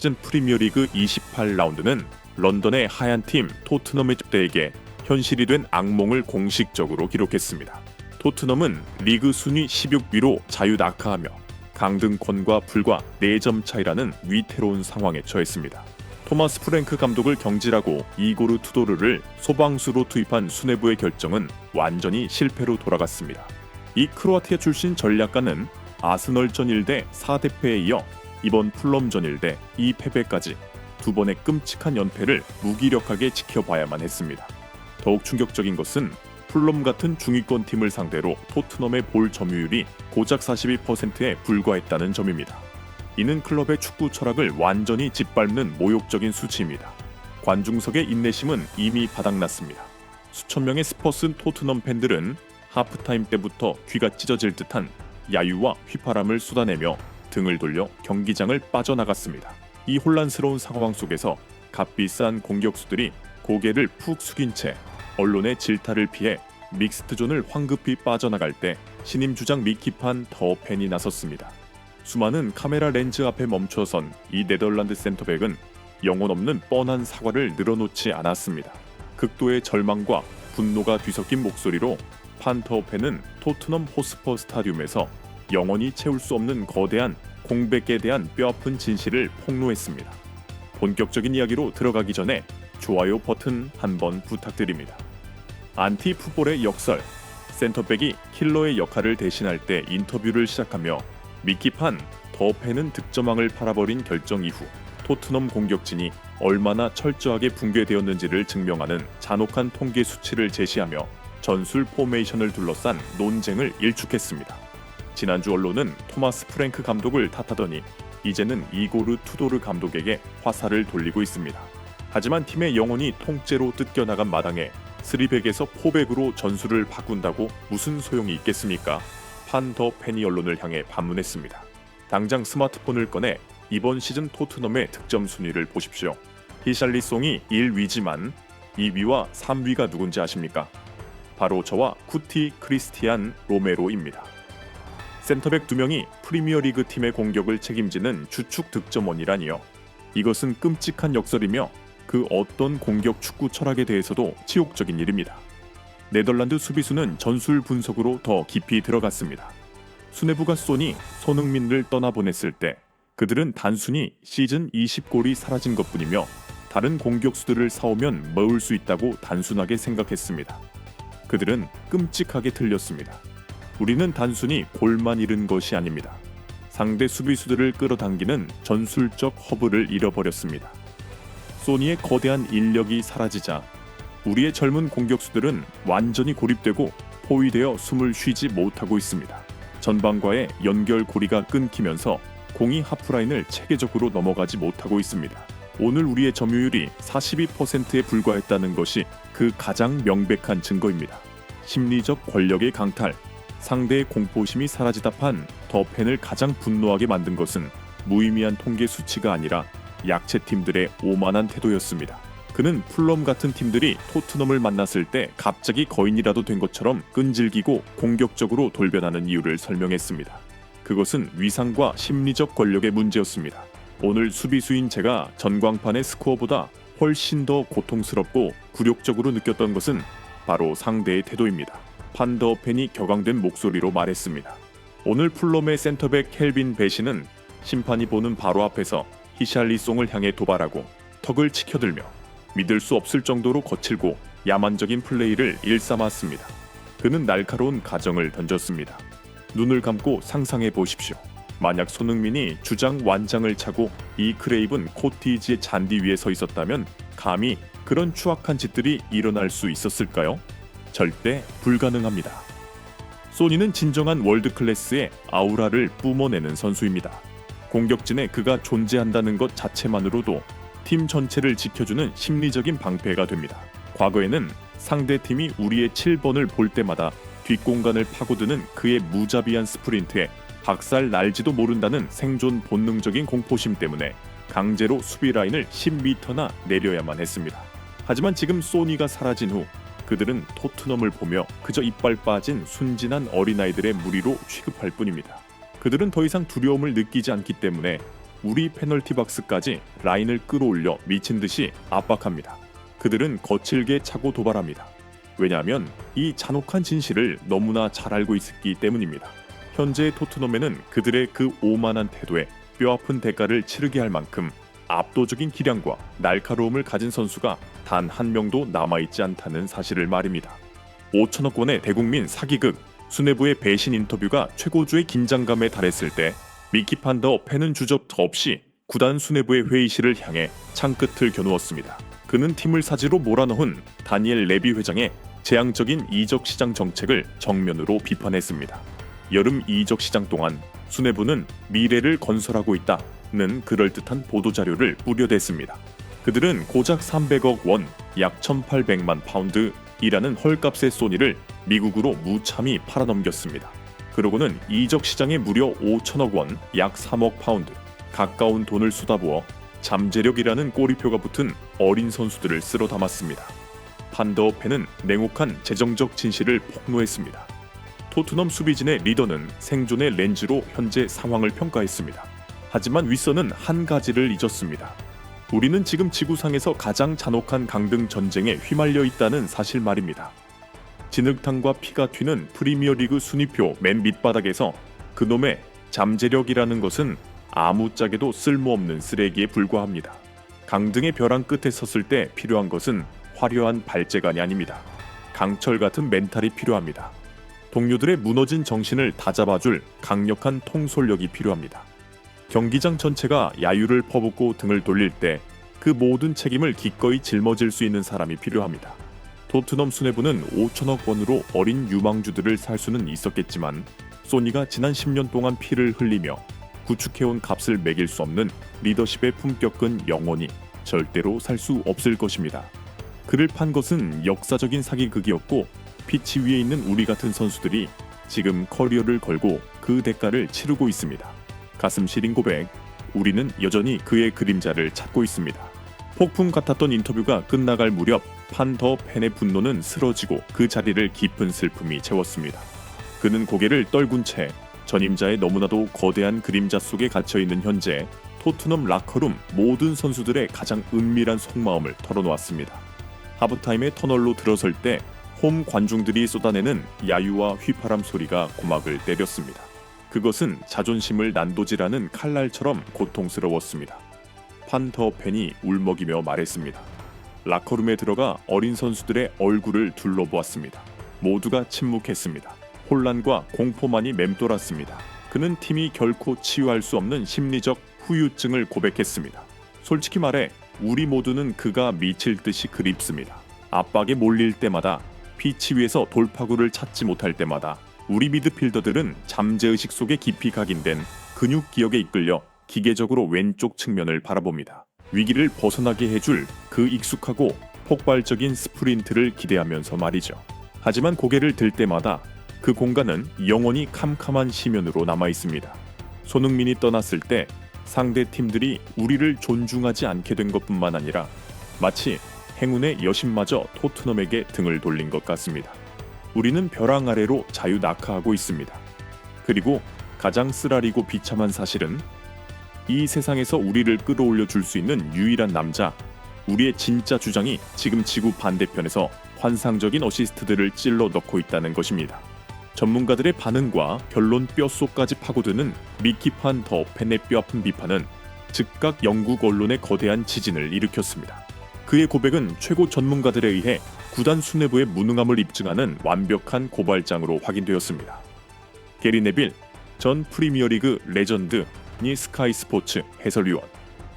시즌 프리미어리그 28라운드는 런던의 하얀 팀 토트넘의 대에게 현실이 된 악몽을 공식적으로 기록했습니다. 토트넘은 리그 순위 16위로 자유낙하하며 강등권과 불과 4점 차이라는 위태로운 상황에 처했습니다. 토마스 프랭크 감독을 경질하고 이고르 투도르를 소방수로 투입한 수뇌부의 결정은 완전히 실패로 돌아갔습니다. 이 크로아티아 출신 전략가는 아스널전 1대 4대패에 이어 이번 풀럼전 1대 2패배까지 두 번의 끔찍한 연패를 무기력하게 지켜봐야만 했습니다. 더욱 충격적인 것은 풀럼 같은 중위권 팀을 상대로 토트넘의 볼 점유율이 고작 42%에 불과했다는 점입니다. 이는 클럽의 축구 철학을 완전히 짓밟는 모욕적인 수치입니다. 관중석의 인내심은 이미 바닥났습니다. 수천 명의 스퍼스 토트넘 팬들은 하프타임 때부터 귀가 찢어질 듯한 야유와 휘파람을 쏟아내며 등을 돌려 경기장을 빠져나갔습니다. 이 혼란스러운 상황 속에서 값비싼 공격수들이 고개를 푹 숙인 채 언론의 질타를 피해 믹스트존을 황급히 빠져나갈 때 신임 주장 미키판 더 팬이 나섰습니다. 수많은 카메라 렌즈 앞에 멈춰선 이 네덜란드 센터백은 영혼 없는 뻔한 사과를 늘어놓지 않았습니다. 극도의 절망과 분노가 뒤섞인 목소리로 판터팬은 토트넘 호스퍼 스타디움에서 영원히 채울 수 없는 거대한 공백에 대한 뼈아픈 진실을 폭로했습니다. 본격적인 이야기로 들어가기 전에 좋아요 버튼 한번 부탁드립니다. 안티풋볼의 역설, 센터백이 킬러의 역할을 대신할 때 인터뷰를 시작하며 미키판 더 팬은 득점왕을 팔아버린 결정 이후 토트넘 공격진이 얼마나 철저하게 붕괴되었는지를 증명하는 잔혹한 통계 수치를 제시하며 전술 포메이션을 둘러싼 논쟁을 일축했습니다. 지난주 언론은 토마스 프랭크 감독을 탓하더니 이제는 이고르 투도르 감독에게 화살을 돌리고 있습니다. 하지만 팀의 영혼이 통째로 뜯겨나간 마당에 3백에서 4백으로 전술을 바꾼다고 무슨 소용이 있겠습니까? 판 더 팬이 언론을 향해 반문했습니다. 당장 스마트폰을 꺼내 이번 시즌 토트넘의 득점 순위를 보십시오. 히샬리송이 1위지만 2위와 3위가 누군지 아십니까? 바로 저와 쿠티 크리스티안 로메로입니다. 센터백 2명이 프리미어리그 팀의 공격을 책임지는 주축 득점원이라니요. 이것은 끔찍한 역설이며 그 어떤 공격 축구 철학에 대해서도 치욕적인 일입니다. 네덜란드 수비수는 전술 분석으로 더 깊이 들어갔습니다. 수뇌부가 소니, 손흥민을 떠나보냈을 때 그들은 단순히 시즌 20골이 사라진 것뿐이며 다른 공격수들을 사오면 먹을 수 있다고 단순하게 생각했습니다. 그들은 끔찍하게 틀렸습니다. 우리는 단순히 골만 잃은 것이 아닙니다. 상대 수비수들을 끌어당기는 전술적 허브를 잃어버렸습니다. 소니의 거대한 인력이 사라지자 우리의 젊은 공격수들은 완전히 고립되고 포위되어 숨을 쉬지 못하고 있습니다. 전방과의 연결 고리가 끊기면서 공이 하프라인을 체계적으로 넘어가지 못하고 있습니다. 오늘 우리의 점유율이 42%에 불과했다는 것이 그 가장 명백한 증거입니다. 심리적 권력의 강탈, 상대의 공포심이 사라지다 판 더 팬을 가장 분노하게 만든 것은 무의미한 통계 수치가 아니라 약체 팀들의 오만한 태도였습니다. 그는 풀럼 같은 팀들이 토트넘을 만났을 때 갑자기 거인이라도 된 것처럼 끈질기고 공격적으로 돌변하는 이유를 설명했습니다. 그것은 위상과 심리적 권력의 문제였습니다. 오늘 수비수인 제가 전광판의 스코어보다 훨씬 더 고통스럽고 굴욕적으로 느꼈던 것은 바로 상대의 태도입니다. 판더 팬이 격앙된 목소리로 말했습니다. 오늘 풀럼의 센터백 켈빈 베시는 심판이 보는 바로 앞에서 히샬리송을 향해 도발하고 턱을 치켜들며 믿을 수 없을 정도로 거칠고 야만적인 플레이를 일삼았습니다. 그는 날카로운 가정을 던졌습니다. 눈을 감고 상상해 보십시오. 만약 손흥민이 주장 완장을 차고 이 크레이븐 코티지의 잔디 위에 서 있었다면 감히 그런 추악한 짓들이 일어날 수 있었을까요? 절대 불가능합니다. 소니는 진정한 월드클래스의 아우라를 뿜어내는 선수입니다. 공격진에 그가 존재한다는 것 자체만으로도 팀 전체를 지켜주는 심리적인 방패가 됩니다. 과거에는 상대팀이 우리의 7번을 볼 때마다 뒷공간을 파고드는 그의 무자비한 스프린트에 박살 날지도 모른다는 생존 본능적인 공포심 때문에 강제로 수비 라인을 10m나 내려야만 했습니다. 하지만 지금 소니가 사라진 후 그들은 토트넘을 보며 그저 이빨 빠진 순진한 어린아이들의 무리로 취급할 뿐입니다. 그들은 더 이상 두려움을 느끼지 않기 때문에 우리 페널티 박스까지 라인을 끌어올려 미친 듯이 압박합니다. 그들은 거칠게 차고 도발합니다. 왜냐하면 이 잔혹한 진실을 너무나 잘 알고 있기 때문입니다. 현재 토트넘에는 그들의 그 오만한 태도에 뼈아픈 대가를 치르게 할 만큼 압도적인 기량과 날카로움을 가진 선수가 단 한 명도 남아있지 않다는 사실을 말입니다. 5천억 원의 대국민 사기극 수뇌부의 배신 인터뷰가 최고조의 긴장감에 달했을 때 미키 판더 펜은 주저 없이 구단 수뇌부의 회의실을 향해 창끝을 겨누었습니다. 그는 팀을 사지로 몰아넣은 다니엘 레비 회장의 재앙적인 이적 시장 정책을 정면으로 비판했습니다. 여름 이적 시장 동안 수뇌부는 미래를 건설하고 있다는 그럴듯한 보도자료를 뿌려댔습니다. 그들은 고작 300억 원, 약 1,800만 파운드이라는 헐값의 소니를 미국으로 무참히 팔아넘겼습니다. 그러고는 이적 시장에 무려 5천억 원, 약 3억 파운드 가까운 돈을 쏟아부어 잠재력이라는 꼬리표가 붙은 어린 선수들을 쓸어 담았습니다. 판더 펜은 냉혹한 재정적 진실을 폭로했습니다. 토트넘 수비진의 리더는 생존의 렌즈로 현재 상황을 평가했습니다. 하지만 윗선은 한 가지를 잊었습니다. 우리는 지금 지구상에서 가장 잔혹한 강등 전쟁에 휘말려 있다는 사실 말입니다. 진흙탕과 피가 튀는 프리미어리그 순위표 맨 밑바닥에서 그놈의 잠재력이라는 것은 아무짝에도 쓸모없는 쓰레기에 불과합니다. 강등의 벼랑 끝에 섰을 때 필요한 것은 화려한 발재간이 아닙니다. 강철 같은 멘탈이 필요합니다. 동료들의 무너진 정신을 다잡아줄 강력한 통솔력이 필요합니다. 경기장 전체가 야유를 퍼붓고 등을 돌릴 때 그 모든 책임을 기꺼이 짊어질 수 있는 사람이 필요합니다. 토트넘 수뇌부는 5천억 원으로 어린 유망주들을 살 수는 있었겠지만 소니가 지난 10년 동안 피를 흘리며 구축해온 값을 매길 수 없는 리더십의 품격은 영원히 절대로 살 수 없을 것입니다. 그를 판 것은 역사적인 사기극이었고 피치 위에 있는 우리 같은 선수들이 지금 커리어를 걸고 그 대가를 치르고 있습니다. 가슴 시린 고백, 우리는 여전히 그의 그림자를 찾고 있습니다. 폭풍 같았던 인터뷰가 끝나갈 무렵 판더 펜의 분노는 쓰러지고 그 자리를 깊은 슬픔이 채웠습니다. 그는 고개를 떨군 채 전임자의 너무나도 거대한 그림자 속에 갇혀있는 현재 토트넘 라커룸 모든 선수들의 가장 은밀한 속마음을 털어놓았습니다. 하프타임의 터널로 들어설 때 홈 관중들이 쏟아내는 야유와 휘파람 소리가 고막을 때렸습니다. 그것은 자존심을 난도질하는 칼날처럼 고통스러웠습니다. 판더 펜이 울먹이며 말했습니다. 라커룸에 들어가 어린 선수들의 얼굴을 둘러보았습니다. 모두가 침묵했습니다. 혼란과 공포만이 맴돌았습니다. 그는 팀이 결코 치유할 수 없는 심리적 후유증을 고백했습니다. 솔직히 말해 우리 모두는 그가 미칠 듯이 그립습니다. 압박에 몰릴 때마다 피치 위에서 돌파구를 찾지 못할 때마다 우리 미드필더들은 잠재의식 속에 깊이 각인된 근육 기억에 이끌려 기계적으로 왼쪽 측면을 바라봅니다. 위기를 벗어나게 해줄 그 익숙하고 폭발적인 스프린트를 기대하면서 말이죠. 하지만 고개를 들 때마다 그 공간은 영원히 캄캄한 시면으로 남아있습니다. 손흥민이 떠났을 때 상대 팀들이 우리를 존중하지 않게 된 것뿐만 아니라 마치 행운의 여신마저 토트넘에게 등을 돌린 것 같습니다. 우리는 벼랑 아래로 자유낙하하고 있습니다. 그리고 가장 쓰라리고 비참한 사실은 이 세상에서 우리를 끌어올려 줄 수 있는 유일한 남자, 우리의 진짜 주장이 지금 지구 반대편에서 환상적인 어시스트들을 찔러 넣고 있다는 것입니다. 전문가들의 반응과 결론 뼛속까지 파고드는 미키 판더 펜의 뼈아픈 비판은 즉각 영국 언론의 거대한 지진을 일으켰습니다. 그의 고백은 최고 전문가들에 의해 구단 수뇌부의 무능함을 입증하는 완벽한 고발장으로 확인되었습니다. 게리 네빌 전 프리미어리그 레전드니 스카이 스포츠 해설위원,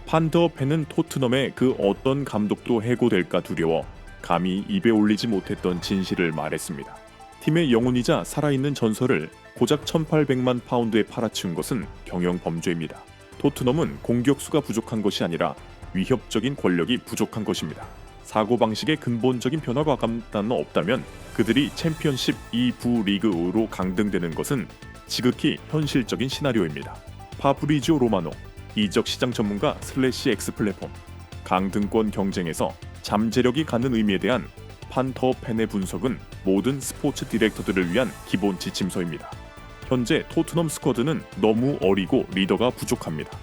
판더 펜은 토트넘의 그 어떤 감독도 해고될까 두려워 감히 입에 올리지 못했던 진실을 말했습니다. 팀의 영혼이자 살아있는 전설을 고작 1,800만 파운드에 팔아치운 것은 경영 범죄입니다. 토트넘은 공격수가 부족한 것이 아니라 위협적인 권력이 부족한 것입니다. 사고방식의 근본적인 변화가 없다면 그들이 챔피언십 2부 리그로 강등되는 것은 지극히 현실적인 시나리오입니다. 파브리지오 로마노, 이적 시장 전문가 슬래시 X 플랫폼, 강등권 경쟁에서 잠재력이 갖는 의미에 대한 판더 펜의 분석은 모든 스포츠 디렉터들을 위한 기본 지침서입니다. 현재 토트넘 스쿼드는 너무 어리고 리더가 부족합니다.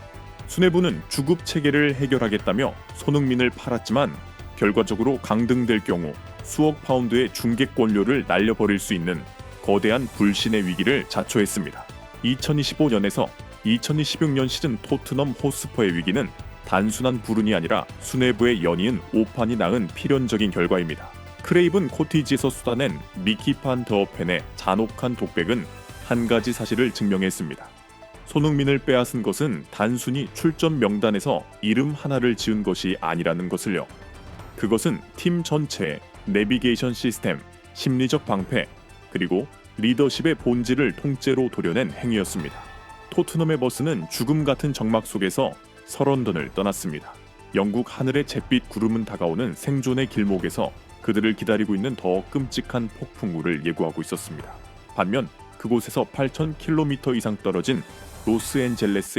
수뇌부는 주급 체계를 해결하겠다며 손흥민을 팔았지만 결과적으로 강등될 경우 수억 파운드의 중개권료를 날려버릴 수 있는 거대한 불신의 위기를 자초했습니다. 2025년에서 2026년 시즌 토트넘 호스퍼의 위기는 단순한 불운이 아니라 수뇌부의 연이은 오판이 낳은 필연적인 결과입니다. 크레이븐 코티지에서 쏟아낸 미키 판 더 펜의 잔혹한 독백은 한 가지 사실을 증명했습니다. 손흥민을 빼앗은 것은 단순히 출전 명단에서 이름 하나를 지운 것이 아니라는 것을요. 그것은 팀 전체의 내비게이션 시스템, 심리적 방패, 그리고 리더십의 본질을 통째로 도려낸 행위였습니다. 토트넘의 버스는 죽음 같은 정막 속에서 서런던을 떠났습니다. 영국 하늘의 잿빛 구름은 다가오는 생존의 길목에서 그들을 기다리고 있는 더 끔찍한 폭풍우를 예고하고 있었습니다. 반면 그곳에서 8,000km 이상 떨어진 로스앤젤레스